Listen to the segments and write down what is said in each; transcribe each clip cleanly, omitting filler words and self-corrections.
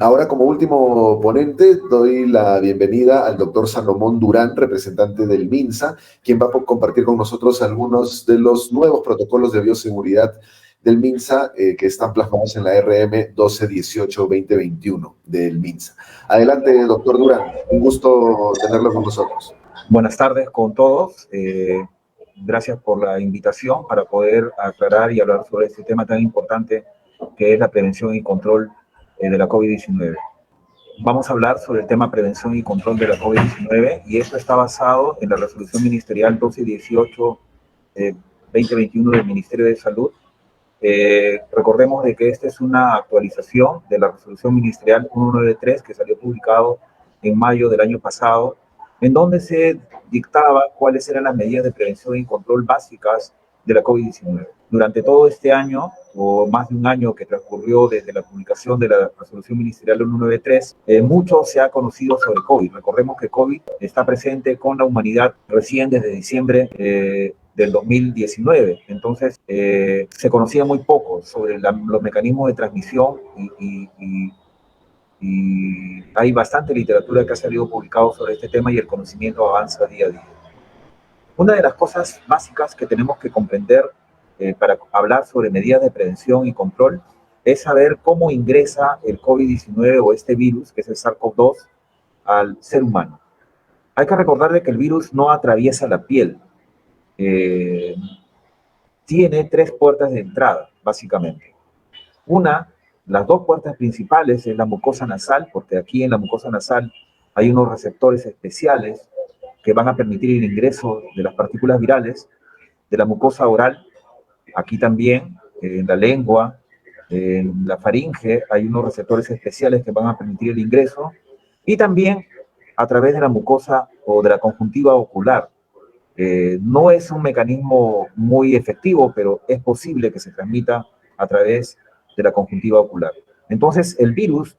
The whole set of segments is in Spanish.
Ahora, como último ponente, doy la bienvenida al doctor Salomón Durán, representante del MINSA, quien va a compartir con nosotros algunos de los nuevos protocolos de bioseguridad del MINSA que están plasmados en la RM 1218-2021 del MINSA. Adelante, doctor Durán. Un gusto tenerlo con nosotros. Buenas tardes con todos. Gracias por la invitación para poder aclarar y hablar sobre este tema tan importante que es la prevención y control de la COVID-19. Vamos a hablar sobre el tema prevención y control de la COVID-19 y esto está basado en la resolución ministerial 1218-2021 del Ministerio de Salud. Recordemos de que esta es una actualización de la resolución ministerial 193 que salió publicado en mayo del año pasado, en donde se dictaba cuáles eran las medidas de prevención y control básicas de la COVID-19. Durante todo este año, o más de un año que transcurrió desde la publicación de la resolución ministerial 193, mucho se ha conocido sobre COVID. Recordemos que COVID está presente con la humanidad recién desde diciembre del 2019. Entonces, se conocía muy poco sobre los mecanismos de transmisión y hay bastante literatura que ha salido publicado sobre este tema y el conocimiento avanza día a día. Una de las cosas básicas que tenemos que comprender para hablar sobre medidas de prevención y control es saber cómo ingresa el COVID-19 o este virus, que es el SARS-CoV-2, al ser humano. Hay que recordar de que el virus no atraviesa la piel. Tiene tres puertas de entrada, básicamente. Las dos puertas principales es la mucosa nasal, porque aquí en la mucosa nasal hay unos receptores especiales que van a permitir el ingreso de las partículas virales. De la mucosa oral, aquí también, en la lengua, en la faringe, hay unos receptores especiales que van a permitir el ingreso. Y también a través de la mucosa o de la conjuntiva ocular. No es un mecanismo muy efectivo, pero es posible que se transmita a través de la conjuntiva ocular. Entonces, el virus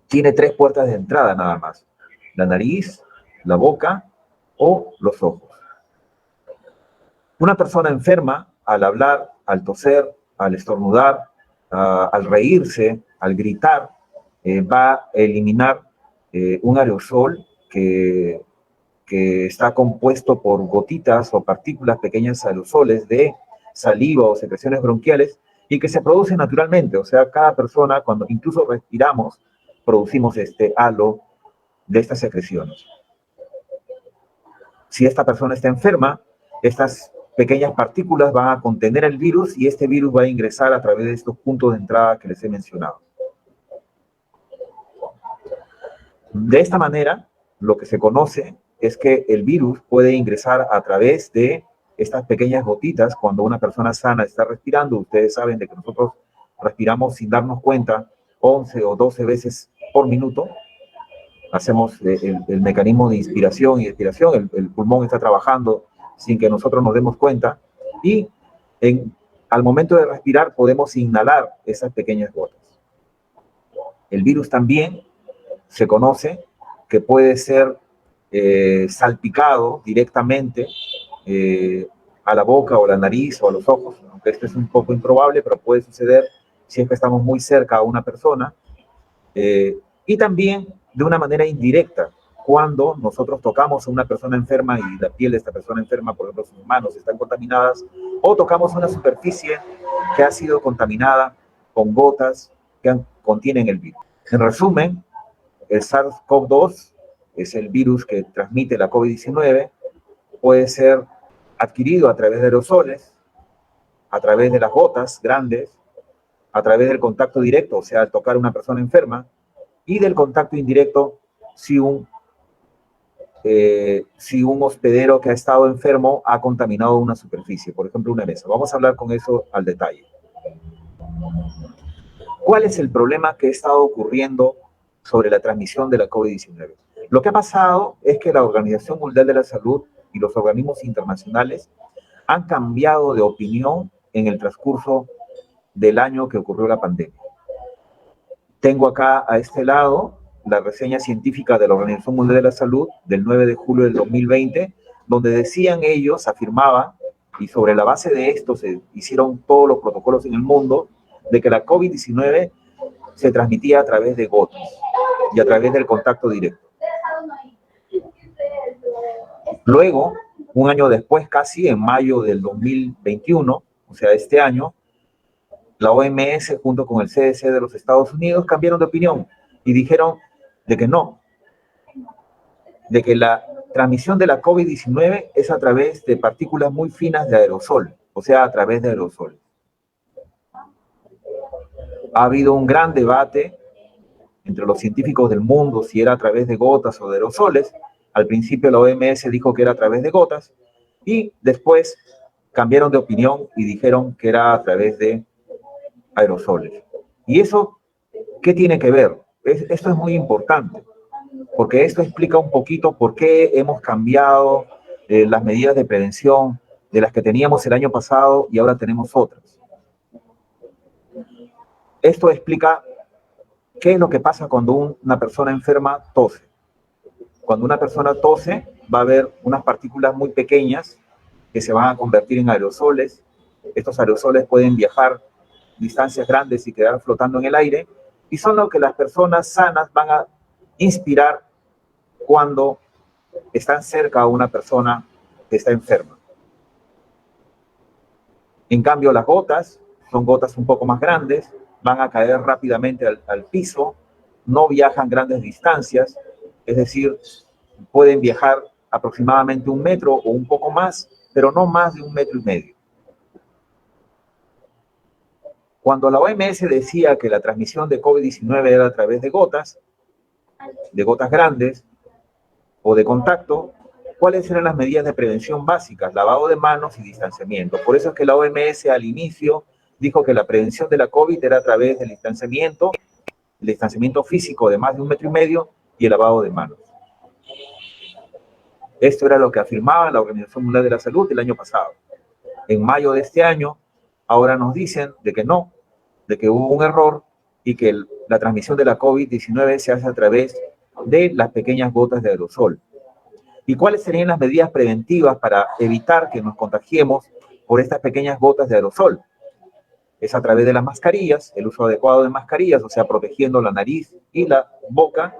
tiene tres puertas de entrada nada más: la nariz, la boca o los ojos. Una persona enferma, al hablar, al toser, al estornudar, al reírse, al gritar, va a eliminar un aerosol que está compuesto por gotitas o partículas, pequeñas aerosoles de saliva o secreciones bronquiales y que se producen naturalmente. O sea, cada persona, cuando incluso respiramos, producimos este halo de estas secreciones. Si esta persona está enferma, estas pequeñas partículas van a contener el virus y este virus va a ingresar a través de estos puntos de entrada que les he mencionado. De esta manera, lo que se conoce es que el virus puede ingresar a través de estas pequeñas gotitas cuando una persona sana está respirando. Ustedes saben de que nosotros respiramos sin darnos cuenta 11 o 12 veces por minuto. Hacemos el mecanismo de inspiración y expiración. El pulmón está trabajando sin que nosotros nos demos cuenta. Y al momento de respirar podemos inhalar esas pequeñas gotas. El virus también se conoce que puede ser salpicado directamente a la boca o la nariz o a los ojos, aunque esto es un poco improbable, pero puede suceder si es que estamos muy cerca a una persona, y también de una manera indirecta, cuando nosotros tocamos a una persona enferma y la piel de esta persona enferma, por ejemplo, sus manos están contaminadas, o tocamos una superficie que ha sido contaminada con gotas que contienen el virus. En resumen, el SARS-CoV-2 es el virus que transmite la COVID-19, puede ser adquirido a través de aerosoles, a través de las gotas grandes, a través del contacto directo, o sea, al tocar a una persona enferma, y del contacto indirecto si un hospedero que ha estado enfermo ha contaminado una superficie, por ejemplo, una mesa. Vamos a hablar con eso al detalle. ¿Cuál es el problema que ha estado ocurriendo sobre la transmisión de la COVID-19? Lo que ha pasado es que la Organización Mundial de la Salud y los organismos internacionales han cambiado de opinión en el transcurso del año que ocurrió la pandemia. Tengo acá a este lado la reseña científica de la Organización Mundial de la Salud del 9 de julio del 2020, donde decían ellos, afirmaban, y sobre la base de esto se hicieron todos los protocolos en el mundo, de que la COVID-19 se transmitía a través de gotas y a través del contacto directo. Luego, un año después, casi en mayo del 2021, o sea, este año, la OMS junto con el CDC de los Estados Unidos cambiaron de opinión y dijeron de que no, de que la transmisión de la COVID-19 es a través de partículas muy finas de aerosol, o sea, a través de aerosol. Ha habido un gran debate entre los científicos del mundo si era a través de gotas o de aerosoles. Al principio la OMS dijo que era a través de gotas y después cambiaron de opinión y dijeron que era a través de aerosoles. ¿Y eso qué tiene que ver? Esto es muy importante, porque esto explica un poquito por qué hemos cambiado las medidas de prevención de las que teníamos el año pasado y ahora tenemos otras. Esto explica qué es lo que pasa cuando una persona enferma tose. Cuando una persona tose, va a haber unas partículas muy pequeñas que se van a convertir en aerosoles. Estos aerosoles pueden viajar distancias grandes y quedar flotando en el aire, y son lo que las personas sanas van a inspirar cuando están cerca a una persona que está enferma. En cambio, las gotas son gotas un poco más grandes, van a caer rápidamente al piso, no viajan grandes distancias, es decir, pueden viajar aproximadamente 1 metro o un poco más, pero no más de 1,5 metros. Cuando la OMS decía que la transmisión de COVID-19 era a través de gotas grandes o de contacto, ¿cuáles eran las medidas de prevención básicas? Lavado de manos y distanciamiento. Por eso es que la OMS al inicio dijo que la prevención de la COVID era a través del distanciamiento físico de más de 1,5 metros y el lavado de manos. Esto era lo que afirmaba la Organización Mundial de la Salud el año pasado. En mayo de este año, ahora nos dicen de que no, de que hubo un error y que la transmisión de la COVID-19 se hace a través de las pequeñas gotas de aerosol. ¿Y cuáles serían las medidas preventivas para evitar que nos contagiemos por estas pequeñas gotas de aerosol? Es a través de las mascarillas, el uso adecuado de mascarillas, o sea, protegiendo la nariz y la boca,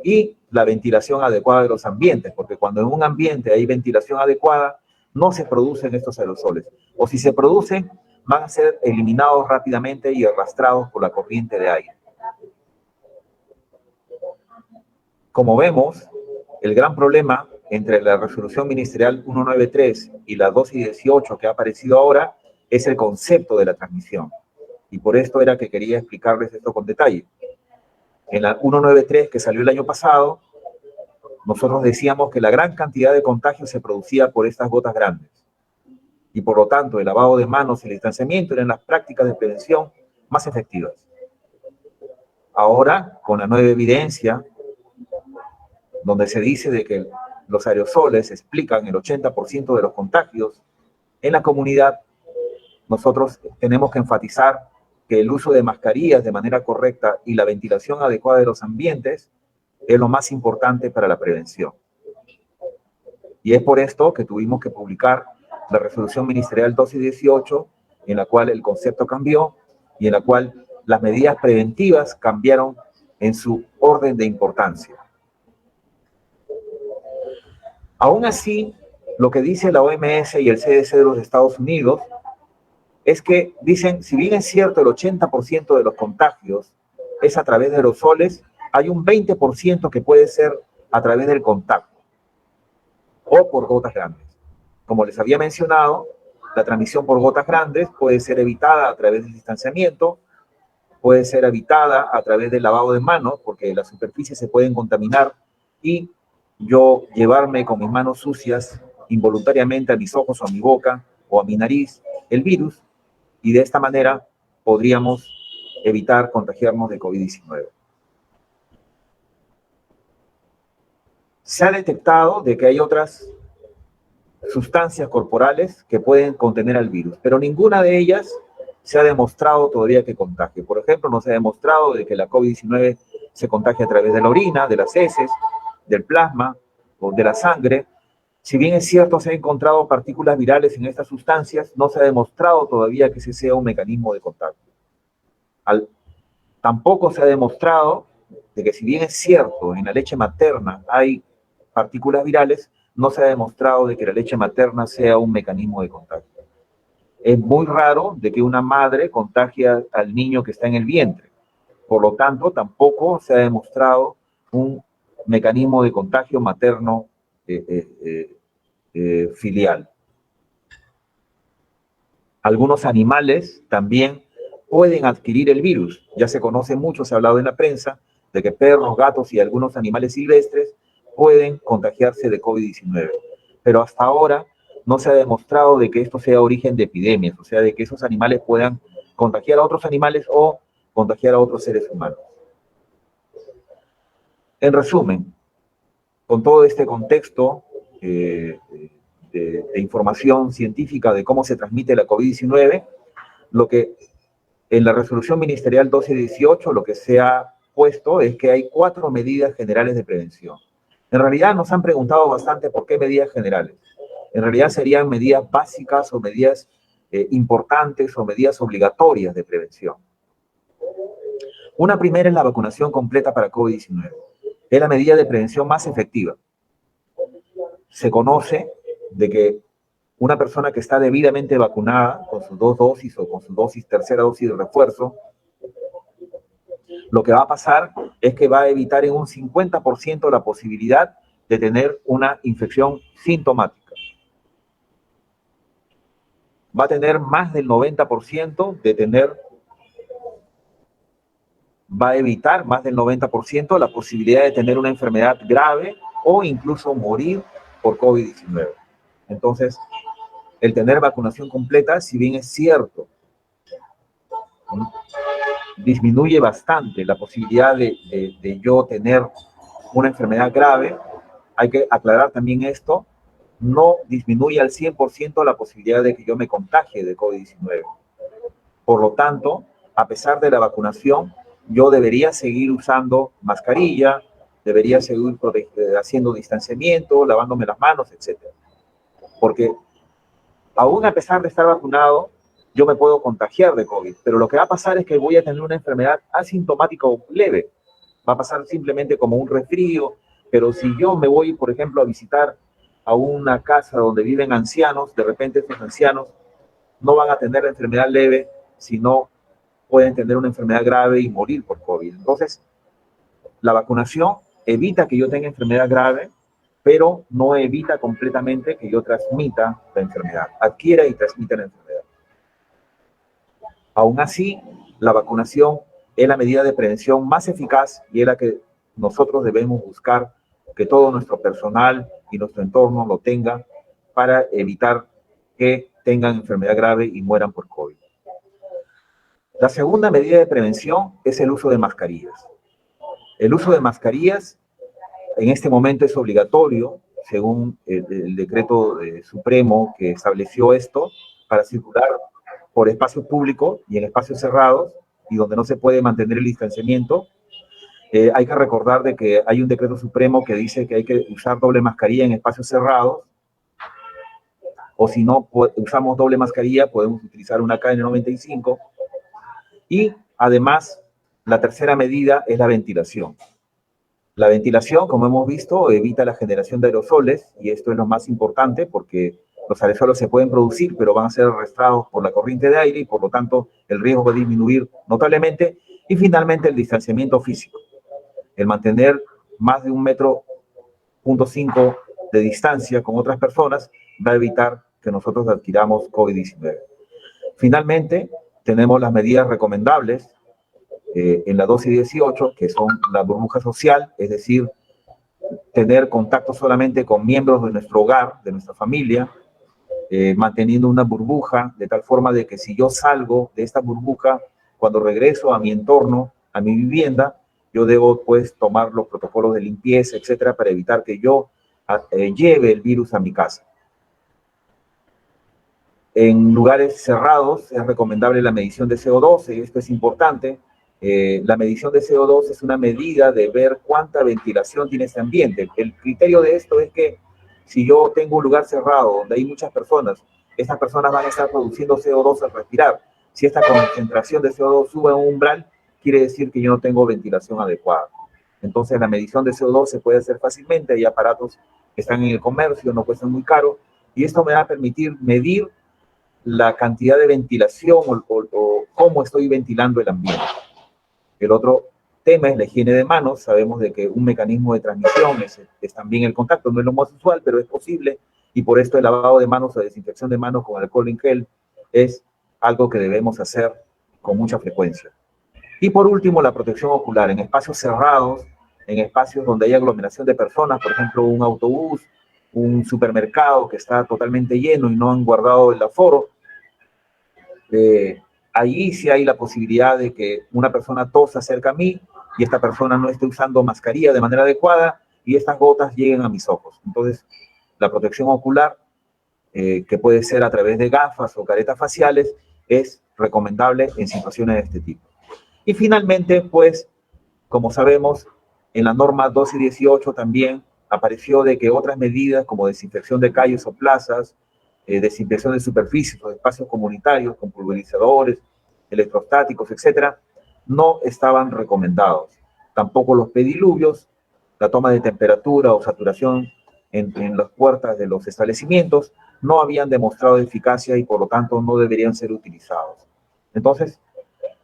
y la ventilación adecuada de los ambientes, porque cuando en un ambiente hay ventilación adecuada, no se producen estos aerosoles. O si se producen, van a ser eliminados rápidamente y arrastrados por la corriente de aire. Como vemos, el gran problema entre la resolución ministerial 193 y la 218 que ha aparecido ahora es el concepto de la transmisión. Y por esto era que quería explicarles esto con detalle. En la 193 que salió el año pasado, nosotros decíamos que la gran cantidad de contagios se producía por estas gotas grandes. Y por lo tanto, el lavado de manos y el distanciamiento eran las prácticas de prevención más efectivas. Ahora, con la nueva evidencia, donde se dice de que los aerosoles explican el 80% de los contagios en la comunidad, nosotros tenemos que enfatizar que el uso de mascarillas de manera correcta y la ventilación adecuada de los ambientes es lo más importante para la prevención. Y es por esto que tuvimos que publicar la resolución ministerial 218, en la cual el concepto cambió y en la cual las medidas preventivas cambiaron en su orden de importancia. Aún así, lo que dice la OMS y el CDC de los Estados Unidos es que dicen, si bien es cierto el 80% de los contagios es a través de aerosoles, hay un 20% que puede ser a través del contacto o por gotas grandes. Como les había mencionado, la transmisión por gotas grandes puede ser evitada a través del distanciamiento, puede ser evitada a través del lavado de manos, porque las superficies se pueden contaminar y yo llevarme con mis manos sucias involuntariamente a mis ojos o a mi boca o a mi nariz el virus, y de esta manera podríamos evitar contagiarnos de COVID-19. Se ha detectado de que hay otras sustancias corporales que pueden contener al virus, pero ninguna de ellas se ha demostrado todavía que contagie. Por ejemplo, no se ha demostrado de que la COVID-19 se contagia a través de la orina, de las heces, del plasma o de la sangre. Si bien es cierto, se han encontrado partículas virales en estas sustancias, no se ha demostrado todavía que ese sea un mecanismo de contagio. Tampoco se ha demostrado de que, si bien es cierto, en la leche materna hay partículas virales, no se ha demostrado de que la leche materna sea un mecanismo de contagio. Es muy raro de que una madre contagie al niño que está en el vientre. Por lo tanto, tampoco se ha demostrado un mecanismo de contagio materno filial. Algunos animales también pueden adquirir el virus. Ya se conoce mucho, se ha hablado en la prensa, de que perros, gatos y algunos animales silvestres pueden contagiarse de COVID-19. Pero hasta ahora no se ha demostrado de que esto sea origen de epidemias, o sea, de que esos animales puedan contagiar a otros animales o contagiar a otros seres humanos. En resumen, con todo este contexto de información científica de cómo se transmite la COVID-19, lo que en la resolución ministerial 1218 lo que se ha puesto es que hay 4 medidas generales de prevención. En realidad nos han preguntado bastante por qué medidas generales. En realidad serían medidas básicas o medidas importantes o medidas obligatorias de prevención. Una primera es la vacunación completa para COVID-19. Es la medida de prevención más efectiva. Se conoce de que una persona que está debidamente vacunada con sus 2 dosis o con su tercera dosis de refuerzo, lo que va a pasar es que va a evitar en un 50% la posibilidad de tener una infección sintomática. Va a tener más del 90% de tener, va a evitar más del 90% la posibilidad de tener una enfermedad grave o incluso morir por COVID-19. Entonces, el tener vacunación completa, si bien es cierto, disminuye bastante la posibilidad de yo tener una enfermedad grave, hay que aclarar también esto, no disminuye al 100% la posibilidad de que yo me contagie de COVID-19. Por lo tanto, a pesar de la vacunación, yo debería seguir usando mascarilla, debería seguir haciendo distanciamiento, lavándome las manos, etc. Porque aún a pesar de estar vacunado, yo me puedo contagiar de COVID, pero lo que va a pasar es que voy a tener una enfermedad asintomática o leve. Va a pasar simplemente como un resfrío, pero si yo me voy, por ejemplo, a visitar a una casa donde viven ancianos, de repente estos ancianos no van a tener la enfermedad leve, sino pueden tener una enfermedad grave y morir por COVID. Entonces, la vacunación evita que yo tenga enfermedad grave, pero no evita completamente que yo transmita la enfermedad, adquiera y transmita la enfermedad. Aún así, la vacunación es la medida de prevención más eficaz y es la que nosotros debemos buscar que todo nuestro personal y nuestro entorno lo tenga para evitar que tengan enfermedad grave y mueran por COVID. La segunda medida de prevención es el uso de mascarillas. El uso de mascarillas en este momento es obligatorio, según el decreto supremo que estableció esto, para circular por espacios públicos y en espacios cerrados y donde no se puede mantener el distanciamiento. Hay que recordar de que hay un decreto supremo que dice que hay que usar doble mascarilla en espacios cerrados, o si no usamos doble mascarilla podemos utilizar una KN95. Y además, la tercera medida es la ventilación. La ventilación, como hemos visto, evita la generación de aerosoles, y esto es lo más importante porque los aerosoles se pueden producir, pero van a ser arrastrados por la corriente de aire y por lo tanto el riesgo va a disminuir notablemente. Y finalmente el distanciamiento físico. El mantener más de 1,5 metros de distancia con otras personas va a evitar que nosotros adquiramos COVID-19. Finalmente, tenemos las medidas recomendables en la dosis 18, que son la burbuja social, es decir, tener contacto solamente con miembros de nuestro hogar, de nuestra familia, manteniendo una burbuja de tal forma de que si yo salgo de esta burbuja, cuando regreso a mi entorno, a mi vivienda, yo debo pues tomar los protocolos de limpieza, etcétera, para evitar que yo lleve el virus a mi casa. En lugares cerrados es recomendable la medición de CO2, y esto es importante. La medición de CO2 es una medida de ver cuánta ventilación tiene este ambiente. El criterio de esto es que si yo tengo un lugar cerrado donde hay muchas personas, estas personas van a estar produciendo CO2 al respirar. Si esta concentración de CO2 sube a un umbral, quiere decir que yo no tengo ventilación adecuada. Entonces la medición de CO2 se puede hacer fácilmente, hay aparatos que están en el comercio, no cuestan muy caro, y esto me va a permitir medir la cantidad de ventilación o cómo estoy ventilando el ambiente. El otro tema es la higiene de manos. Sabemos de que un mecanismo de transmisión es también el contacto, no es lo más usual, pero es posible, y por esto el lavado de manos o desinfección de manos con alcohol en gel es algo que debemos hacer con mucha frecuencia. Y por último, la protección ocular en espacios cerrados, en espacios donde hay aglomeración de personas, por ejemplo, un autobús, un supermercado que está totalmente lleno y no han guardado el aforo. Allí sí hay la posibilidad de que una persona tosa cerca a mí y esta persona no esté usando mascarilla de manera adecuada y estas gotas lleguen a mis ojos. Entonces, la protección ocular, que puede ser a través de gafas o caretas faciales, es recomendable en situaciones de este tipo. Y finalmente, pues, como sabemos, en la norma 1218 también apareció de que otras medidas como desinfección de calles o plazas, desinfección de superficies o espacios comunitarios con pulverizadores, electrostáticos, etcétera, no estaban recomendados. Tampoco los pediluvios, la toma de temperatura o saturación en las puertas de los establecimientos no habían demostrado eficacia y por lo tanto no deberían ser utilizados. Entonces,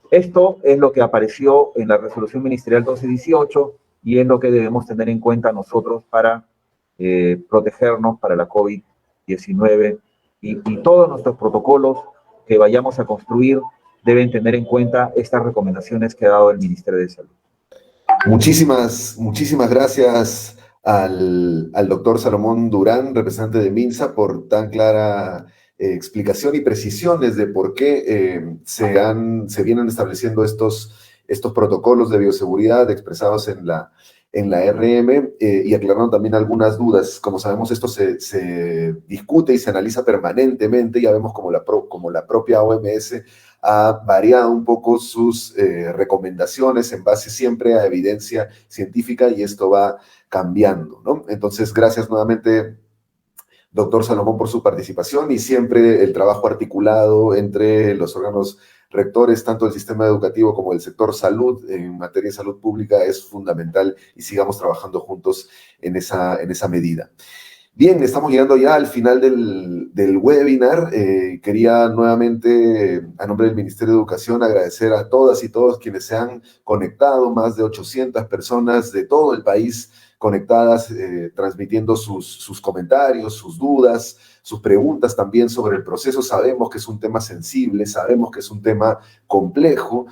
esto es lo que apareció en la resolución ministerial 1218 y es lo que debemos tener en cuenta nosotros para protegernos para la COVID-19 y todos nuestros protocolos que vayamos a construir deben tener en cuenta estas recomendaciones que ha dado el Ministerio de Salud. Muchísimas gracias al doctor Salomón Durán, representante de MINSA, por tan clara explicación y precisiones de por qué se vienen estableciendo estos protocolos de bioseguridad expresados en la RM y aclarando también algunas dudas. Como sabemos, esto se discute y se analiza permanentemente. Ya vemos como la propia OMS ha variado un poco sus recomendaciones en base siempre a evidencia científica y esto va cambiando, ¿no? Entonces, gracias nuevamente, doctor Salomón, por su participación y siempre el trabajo articulado entre los órganos rectores, tanto del sistema educativo como del sector salud, en materia de salud pública, es fundamental y sigamos trabajando juntos en esa medida. Bien, estamos llegando ya al final del webinar. Quería nuevamente, a nombre del Ministerio de Educación, agradecer a todas y todos quienes se han conectado, más de 800 personas de todo el país conectadas, transmitiendo sus comentarios, sus dudas, sus preguntas también sobre el proceso. Sabemos que es un tema sensible, sabemos que es un tema complejo,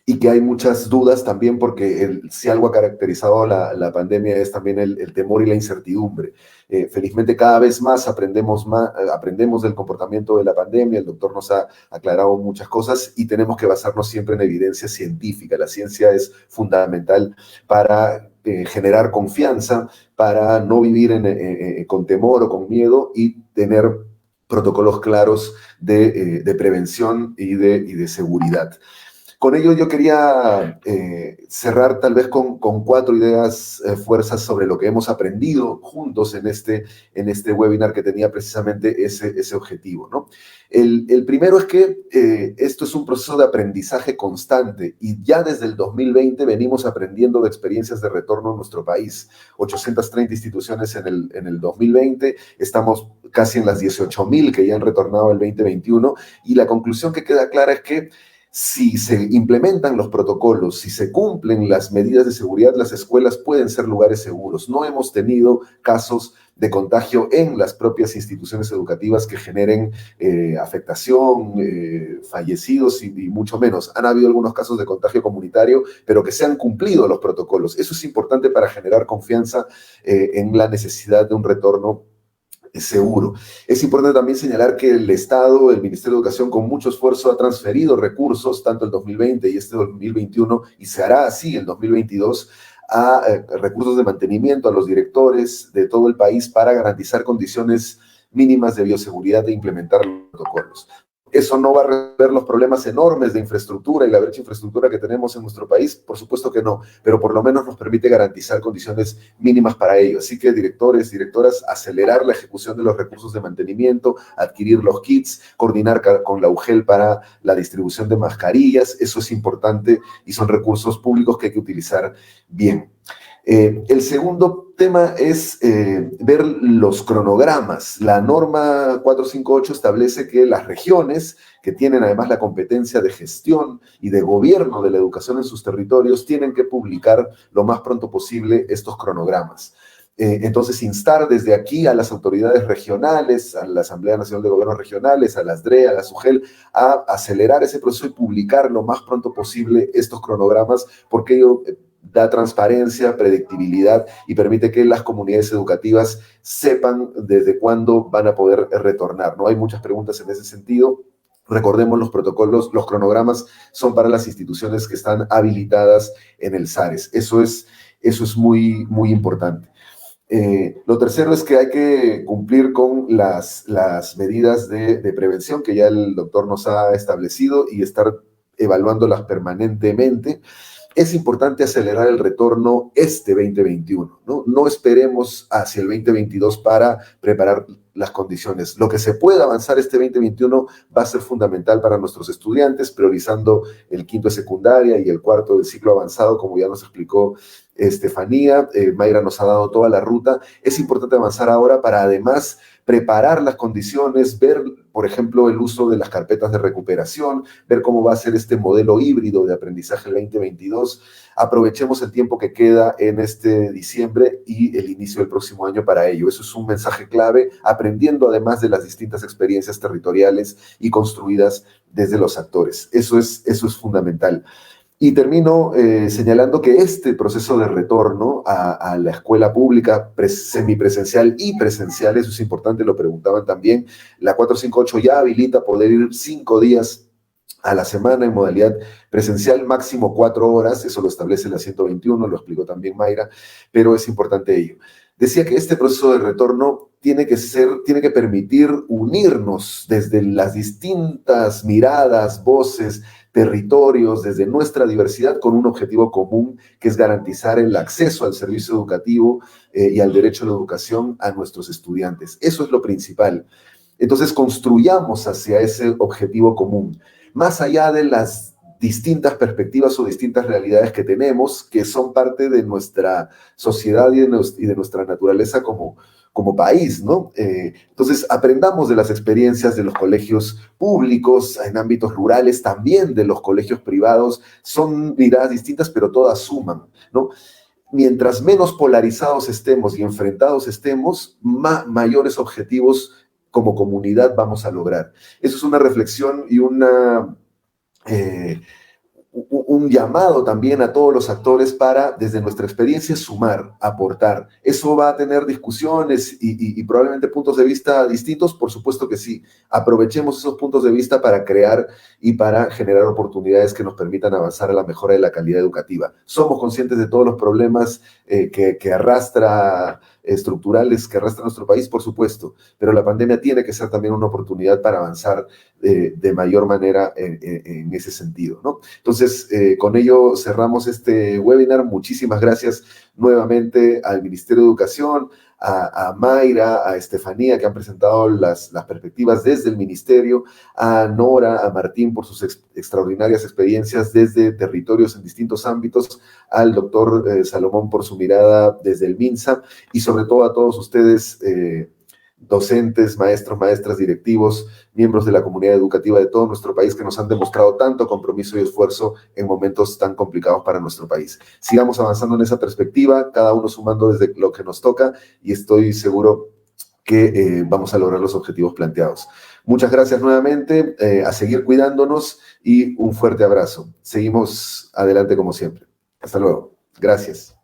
y que hay muchas dudas también porque si algo ha caracterizado la pandemia es también el temor y la incertidumbre. Felizmente cada vez más aprendemos del comportamiento de la pandemia, el doctor nos ha aclarado muchas cosas y tenemos que basarnos siempre en evidencia científica. La ciencia es fundamental para generar confianza, para no vivir con temor o con miedo y tener protocolos claros de prevención y de seguridad. Con ello yo quería cerrar tal vez con 4 ideas, fuerzas sobre lo que hemos aprendido juntos en este webinar que tenía precisamente ese objetivo, ¿no? El primero es que esto es un proceso de aprendizaje constante y ya desde el 2020 venimos aprendiendo de experiencias de retorno en nuestro país. 830 instituciones en el 2020, estamos casi en las 18.000 que ya han retornado el 2021 y la conclusión que queda clara es que si se implementan los protocolos, si se cumplen las medidas de seguridad, las escuelas pueden ser lugares seguros. No hemos tenido casos de contagio en las propias instituciones educativas que generen afectación, fallecidos y mucho menos. Han habido algunos casos de contagio comunitario, pero que se han cumplido los protocolos. Eso es importante para generar confianza en la necesidad de un retorno seguro. Es importante también señalar que el Estado, el Ministerio de Educación, con mucho esfuerzo ha transferido recursos, tanto el 2020 y este 2021, y se hará así el 2022, a recursos de mantenimiento a los directores de todo el país para garantizar condiciones mínimas de bioseguridad e implementar los protocolos. Eso no va a resolver los problemas enormes de infraestructura y la brecha de infraestructura que tenemos en nuestro país, por supuesto que no, pero por lo menos nos permite garantizar condiciones mínimas para ello. Así que directores, directoras, acelerar la ejecución de los recursos de mantenimiento, adquirir los kits, coordinar con la UGEL para la distribución de mascarillas, eso es importante y son recursos públicos que hay que utilizar bien. El segundo tema es ver los cronogramas. La norma 458 establece que las regiones, que tienen además la competencia de gestión y de gobierno de la educación en sus territorios, tienen que publicar lo más pronto posible estos cronogramas. Entonces, instar desde aquí a las autoridades regionales, a la Asamblea Nacional de Gobiernos Regionales, a las DRE, a la SUGEL, a acelerar ese proceso y publicar lo más pronto posible estos cronogramas, porque ello da transparencia, predictibilidad y permite que las comunidades educativas sepan desde cuándo van a poder retornar, ¿no? Hay muchas preguntas en ese sentido. Recordemos, los protocolos, los cronogramas son para las instituciones que están habilitadas en el SARES. Eso es muy, muy importante. Lo tercero es que hay que cumplir con las medidas de prevención que ya el doctor nos ha establecido y estar evaluándolas permanentemente. Es importante acelerar el retorno este 2021, ¿no? No esperemos hacia el 2022 para preparar las condiciones. Lo que se pueda avanzar este 2021 va a ser fundamental para nuestros estudiantes, priorizando el quinto de secundaria y el cuarto del ciclo avanzado, como ya nos explicó Estefanía. Mayra nos ha dado toda la ruta. Es importante avanzar ahora para además preparar las condiciones, ver, por ejemplo, el uso de las carpetas de recuperación, ver cómo va a ser este modelo híbrido de aprendizaje 2022. Aprovechemos el tiempo que queda en este diciembre y el inicio del próximo año para ello. Eso es un mensaje clave, aprendiendo además de las distintas experiencias territoriales y construidas desde los actores. Eso es fundamental. Y termino señalando que este proceso de retorno a la escuela pública semipresencial y presencial, eso es importante, lo preguntaban también, la 458 ya habilita poder ir 5 días a la semana en modalidad presencial, máximo 4 horas, eso lo establece la 121, lo explicó también Mayra, pero es importante ello. Decía que este proceso de retorno tiene que permitir unirnos desde las distintas miradas, voces, territorios, desde nuestra diversidad, con un objetivo común, que es garantizar el acceso al servicio educativo y al derecho a la educación a nuestros estudiantes. Eso es lo principal. Entonces, construyamos hacia ese objetivo común, más allá de las distintas perspectivas o distintas realidades que tenemos, que son parte de nuestra sociedad y de nuestra naturaleza como país, ¿no? Entonces, aprendamos de las experiencias de los colegios públicos en ámbitos rurales, también de los colegios privados. Son miradas distintas, pero todas suman, ¿no? Mientras menos polarizados estemos y enfrentados estemos, mayores objetivos como comunidad vamos a lograr. Eso es una reflexión y un llamado también a todos los actores para, desde nuestra experiencia, sumar, aportar. ¿Eso va a tener discusiones y probablemente puntos de vista distintos? Por supuesto que sí. Aprovechemos esos puntos de vista para crear y para generar oportunidades que nos permitan avanzar a la mejora de la calidad educativa. Somos conscientes de todos los problemas que arrastra estructurales que arrastra nuestro país, por supuesto, pero la pandemia tiene que ser también una oportunidad para avanzar de mayor manera en ese sentido, ¿no? Entonces, con ello cerramos este webinar. Muchísimas gracias nuevamente al Ministerio de Educación, a Mayra, a Estefanía, que han presentado las perspectivas desde el Ministerio, a Nora, a Martín por sus extraordinarias experiencias desde territorios en distintos ámbitos, al doctor Salomón por su mirada desde el MINSA, y sobre todo a todos ustedes, docentes, maestros, maestras, directivos, miembros de la comunidad educativa de todo nuestro país, que nos han demostrado tanto compromiso y esfuerzo en momentos tan complicados para nuestro país. Sigamos avanzando en esa perspectiva, cada uno sumando desde lo que nos toca, y estoy seguro que vamos a lograr los objetivos planteados. Muchas gracias nuevamente, a seguir cuidándonos y un fuerte abrazo. Seguimos adelante como siempre. Hasta luego. Gracias.